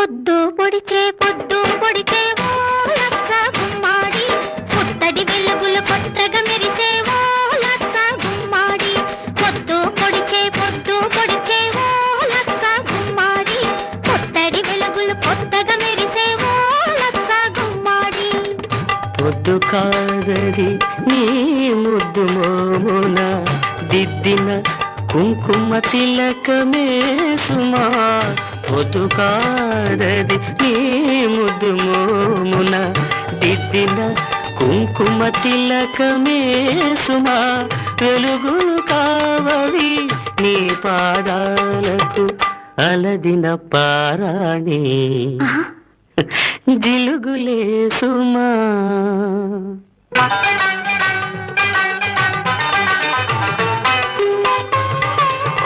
పొద్దు పొడిచే ఓ లచ్చ గుమ్మాడి, పుత్తడి వెలుగులు కొత్తగా మెరిసే ఓ లచ్చ గుమ్మాడి. పొద్దు పొడిచే ఓ లచ్చ గుమ్మాడి, పుత్తడి వెలుగులు కొత్తగా మెరిసే ఓ లచ్చ గుమ్మాడి. పొద్దు కాదది నీ ముద్దు మోమున దిద్దిన కుంకుమ తిలకమే సుమా. పొద్దు కాదది నీ ముద్దు మోమున దిద్దిన కుంకుమ తిలకమే సుమా. వెలుగులు కావవి నీ పాదాలకు అలదిన పారాణి జిలుగులే సుమా.